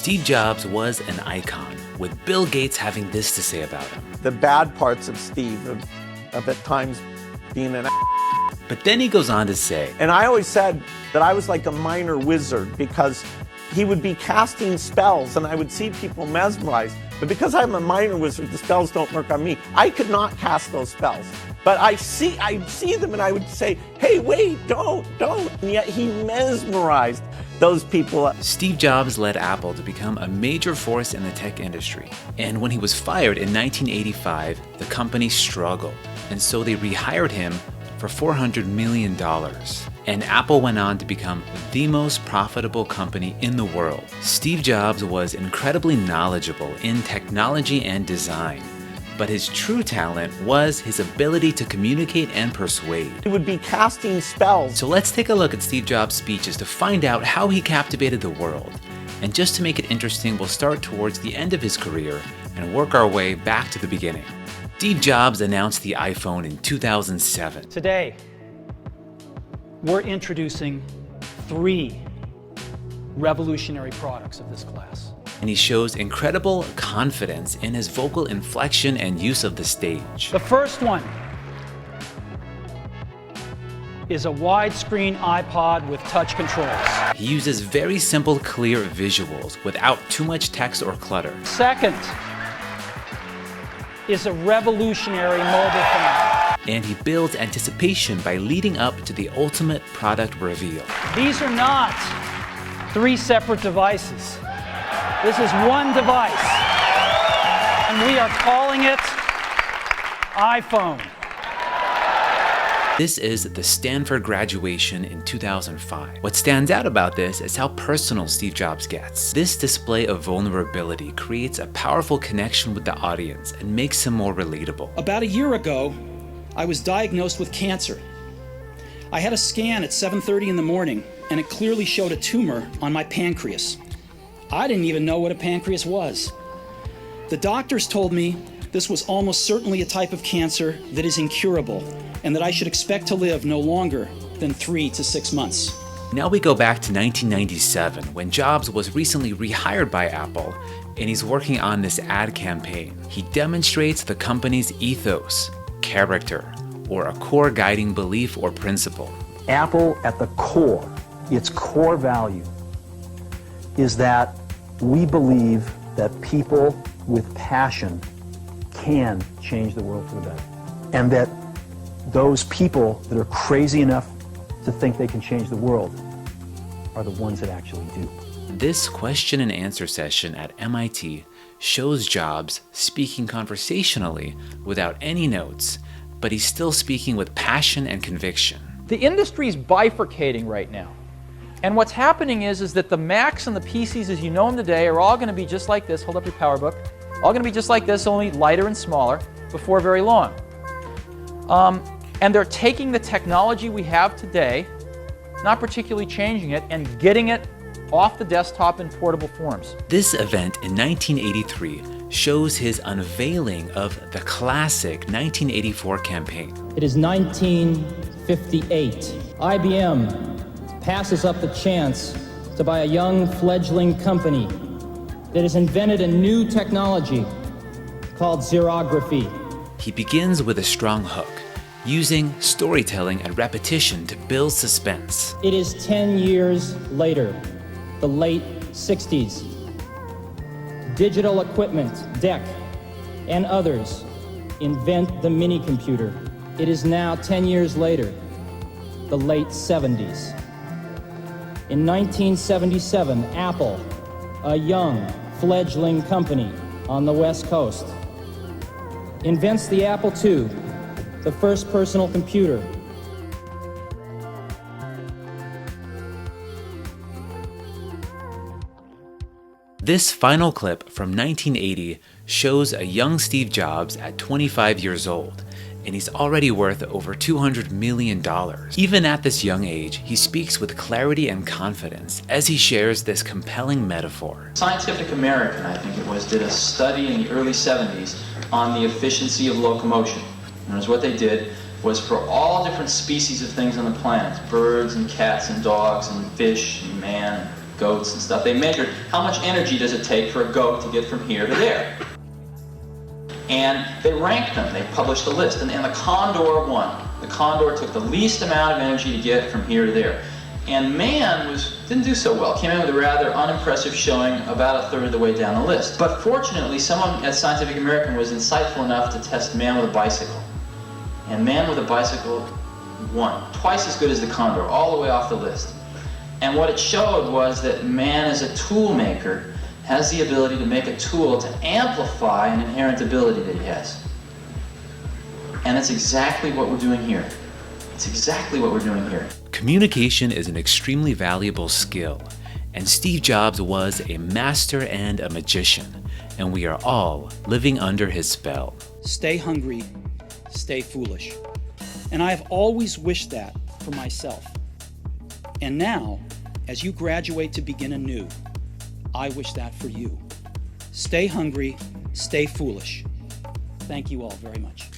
Steve Jobs was an icon, with Bill Gates having this to say about him. The bad parts of Steve, of at times being an But then he goes on to say, and I always said that I was like a minor wizard because he would be casting spells and I would see people mesmerized. But because I'm a minor wizard, the spells don't work on me. I could not cast those spells. But I'd see them and I would say, hey, wait, don't. And yet he mesmerized those people. Steve Jobs led Apple to become a major force in the tech industry. And when he was fired in 1985, the company struggled. And so they rehired him for $400 million. And Apple went on to become the most profitable company in the world. Steve Jobs was incredibly knowledgeable in technology and design, but his true talent was his ability to communicate and persuade. He would be casting spells. So let's take a look at Steve Jobs' speeches to find out how he captivated the world. And just to make it interesting, we'll start towards the end of his career and work our way back to the beginning. Steve Jobs announced the iPhone in 2007. Today, we're introducing 3 revolutionary products of this class. And he shows incredible confidence in his vocal inflection and use of the stage. The first one is a widescreen iPod with touch controls. He uses very simple, clear visuals without too much text or clutter. Second is a revolutionary mobile phone. And he builds anticipation by leading up to the ultimate product reveal. These are not 3 separate devices. This is one device, and we are calling it iPhone. This is the Stanford graduation in 2005. What stands out about this is how personal Steve Jobs gets. This display of vulnerability creates a powerful connection with the audience and makes him more relatable. About a year ago, I was diagnosed with cancer. I had a scan at 7:30 in the morning, and it clearly showed a tumor on my pancreas. I didn't even know what a pancreas was. The doctors told me this was almost certainly a type of cancer that is incurable, and that I should expect to live no longer than 3 to 6 months. Now we go back to 1997, when Jobs was recently rehired by Apple, and he's working on this ad campaign. He demonstrates the company's ethos, character, or a core guiding belief or principle. Apple, at the core, its core value is that we believe that people with passion can change the world for the better. And that those people that are crazy enough to think they can change the world are the ones that actually do. This question and answer session at MIT shows Jobs speaking conversationally without any notes, but he's still speaking with passion and conviction. The industry's bifurcating right now. And what's happening is that the Macs and the PCs as you know them today are all going to be just like this. Hold up your PowerBook. All going to be just like this, only lighter and smaller before very long. And they're taking the technology we have today, not particularly changing it, and getting it off the desktop in portable forms. This event in 1983 shows his unveiling of the classic 1984 campaign. It is 1958. IBM passes up the chance to buy a young fledgling company that has invented a new technology called xerography. He begins with a strong hook, using storytelling and repetition to build suspense. It is 10 years later, the late 60s. Digital Equipment, DEC, and others invent the mini computer. It is now 10 years later, the late 70s. In 1977, Apple, a young fledgling company on the West Coast, invents the Apple II, the first personal computer. This final clip from 1980 shows a young Steve Jobs at 25 years old, and he's already worth over $200 million. Even at this young age, he speaks with clarity and confidence as he shares this compelling metaphor. Scientific American, I think it was, did a study in the early 70s on the efficiency of locomotion. And what they did was for all different species of things on the planet, birds and cats and dogs and fish and man, goats and stuff. They measured how much energy does it take for a goat to get from here to there. And they ranked them. They published a list. And the condor won. The condor took the least amount of energy to get from here to there. And man didn't do so well. Came in with a rather unimpressive showing about a third of the way down the list. But fortunately, someone at Scientific American was insightful enough to test man with a bicycle. And man with a bicycle won. Twice as good as the condor, all the way off the list. And what it showed was that man as a tool maker has the ability to make a tool to amplify an inherent ability that he has. And that's exactly what we're doing here. It's exactly what we're doing here. Communication is an extremely valuable skill, and Steve Jobs was a master and a magician, and we are all living under his spell. Stay hungry, stay foolish. And I have always wished that for myself. And now, as you graduate to begin anew, I wish that for you. Stay hungry, stay foolish. Thank you all very much.